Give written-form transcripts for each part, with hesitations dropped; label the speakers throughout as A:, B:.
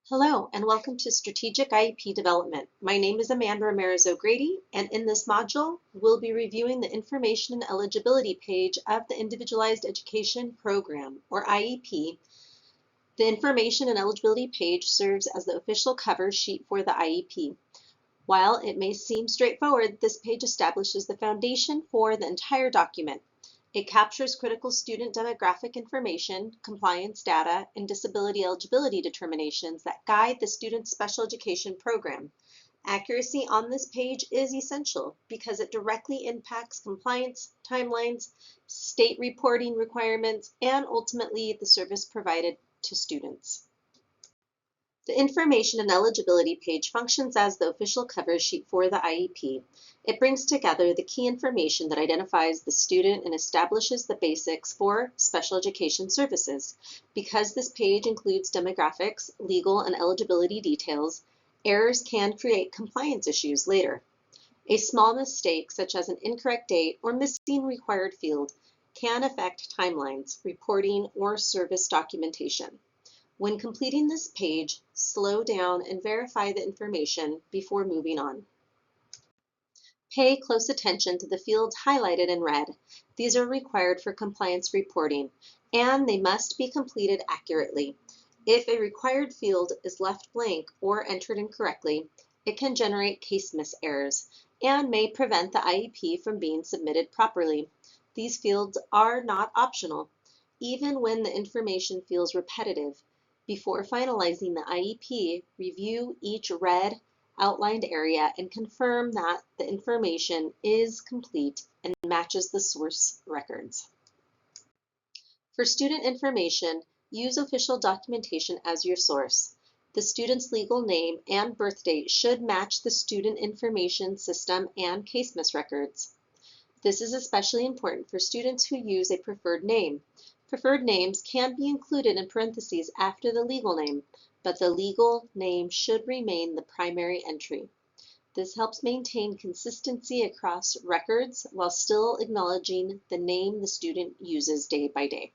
A: Hello, and welcome to Strategic IEP Development. My name is Amanda Ramirez O'Grady, and in this module, we'll be reviewing the Information and Eligibility page of the Individualized Education Program, or IEP. The Information and Eligibility page serves as the official cover sheet for the IEP. While it may seem straightforward, this page establishes the foundation for the entire document. It captures critical student demographic information, compliance data, and disability eligibility determinations that guide the student's special education program. Accuracy on this page is essential because it directly impacts compliance, timelines, state reporting requirements, and ultimately the service provided to students. The Information and Eligibility page functions as the official cover sheet for the IEP. It brings together the key information that identifies the student and establishes the basics for special education services. Because this page includes demographics, legal, and eligibility details, errors can create compliance issues later. A small mistake, such as an incorrect date or missing required field, can affect timelines, reporting, or service documentation. When completing this page, slow down and verify the information before moving on. Pay close attention to the fields highlighted in red. These are required for compliance reporting, and they must be completed accurately. If a required field is left blank or entered incorrectly, it can generate case miss errors and may prevent the IEP from being submitted properly. These fields are not optional, even when the information feels repetitive. Before finalizing the IEP, review each red outlined area and confirm that the information is complete and matches the source records. For student information, use official documentation as your source. The student's legal name and birth date should match the student information system and case miss records. This is especially important for students who use a preferred name. Preferred names can be included in parentheses after the legal name, but the legal name should remain the primary entry. This helps maintain consistency across records while still acknowledging the name the student uses day by day.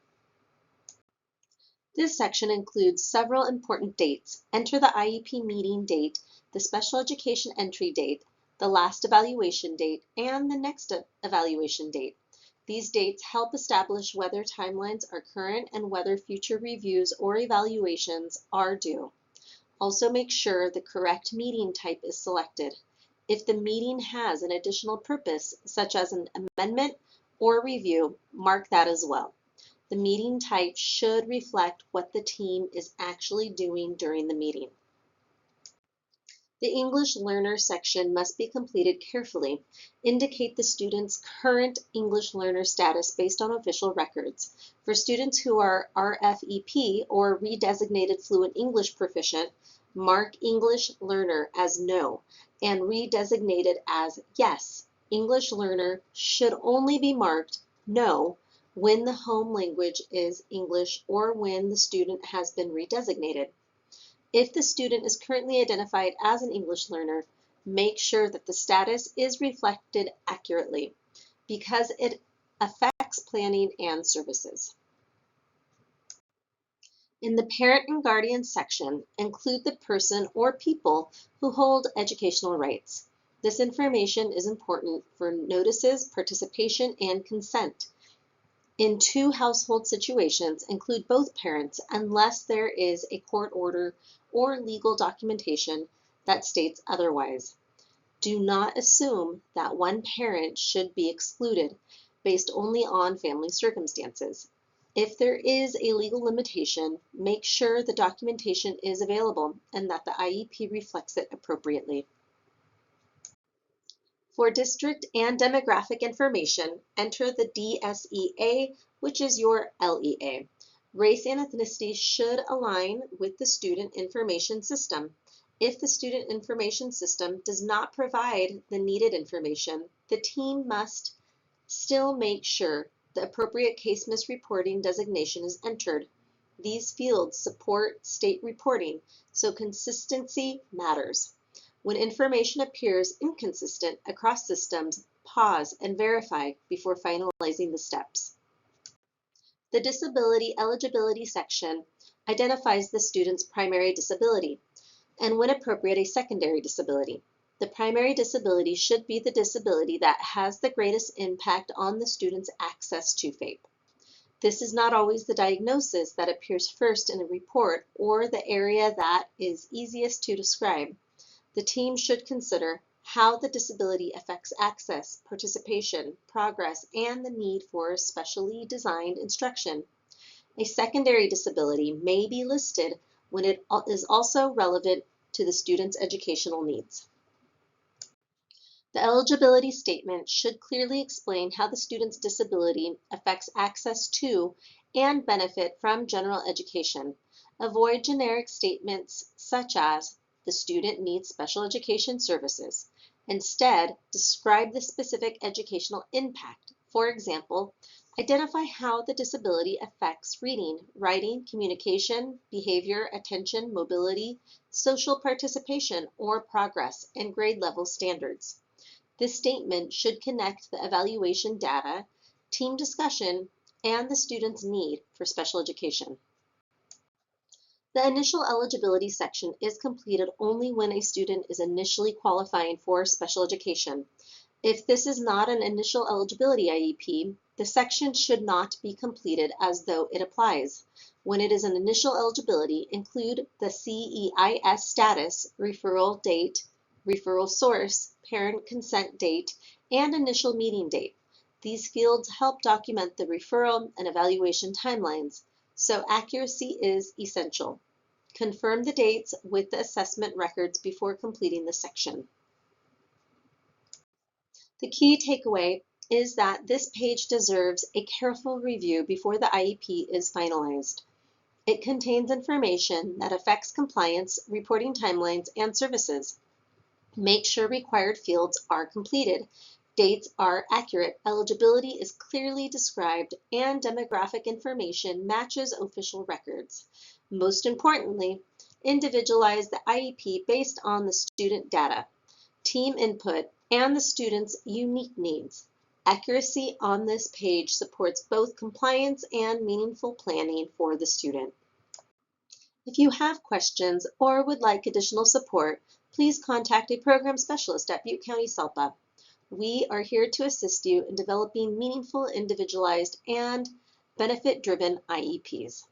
A: This section includes several important dates. Enter the IEP meeting date, the special education entry date, the last evaluation date, and the next evaluation date. These dates help establish whether timelines are current and whether future reviews or evaluations are due. Also make sure the correct meeting type is selected. If the meeting has an additional purpose, such as an amendment or review, mark that as well. The meeting type should reflect what the team is actually doing during the meeting. The English Learner section must be completed carefully. Indicate the student's current English learner status based on official records. For students who are RFEP or Redesignated Fluent English Proficient, mark English Learner as no and redesignated as yes. English Learner should only be marked no when the home language is English or when the student has been redesignated. If the student is currently identified as an English learner, make sure that the status is reflected accurately because it affects planning and services. In the Parent and Guardian section, include the person or people who hold educational rights. This information is important for notices, participation, and consent. In two household situations, include both parents unless there is a court order or legal documentation that states otherwise. Do not assume that one parent should be excluded based only on family circumstances. If there is a legal limitation, make sure the documentation is available and that the IEP reflects it appropriately. For district and demographic information, enter the DSEA, which is your LEA. Race and ethnicity should align with the student information system. If the student information system does not provide the needed information, the team must still make sure the appropriate case misreporting designation is entered. These fields support state reporting, so consistency matters. When information appears inconsistent across systems, pause and verify before finalizing the steps. The Disability Eligibility section identifies the student's primary disability, and when appropriate, a secondary disability. The primary disability should be the disability that has the greatest impact on the student's access to FAPE. This is not always the diagnosis that appears first in a report or the area that is easiest to describe. The team should consider how the disability affects access, participation, progress, and the need for specially designed instruction. A secondary disability may be listed when it is also relevant to the student's educational needs. The eligibility statement should clearly explain how the student's disability affects access to and benefit from general education. Avoid generic statements such as, the student needs special education services. Instead, describe the specific educational impact. For example, identify how the disability affects reading, writing, communication, behavior, attention, mobility, social participation, or progress, and grade level standards. This statement should connect the evaluation data, team discussion, and the student's need for special education. The initial eligibility section is completed only when a student is initially qualifying for special education. If this is not an initial eligibility IEP, the section should not be completed as though it applies. When it is an initial eligibility, include the CEIS status, referral date, referral source, parent consent date, and initial meeting date. These fields help document the referral and evaluation timelines, so accuracy is essential. Confirm the dates with the assessment records before completing the section. The key takeaway is that this page deserves a careful review before the IEP is finalized. It contains information that affects compliance, reporting timelines, and services. Make sure required fields are completed, dates are accurate, eligibility is clearly described, and demographic information matches official records. Most importantly, individualize the IEP based on the student data, team input, and the student's unique needs. Accuracy on this page supports both compliance and meaningful planning for the student. If you have questions or would like additional support, please contact a program specialist at Butte County SELPA. We are here to assist you in developing meaningful, individualized, and benefit-driven IEPs.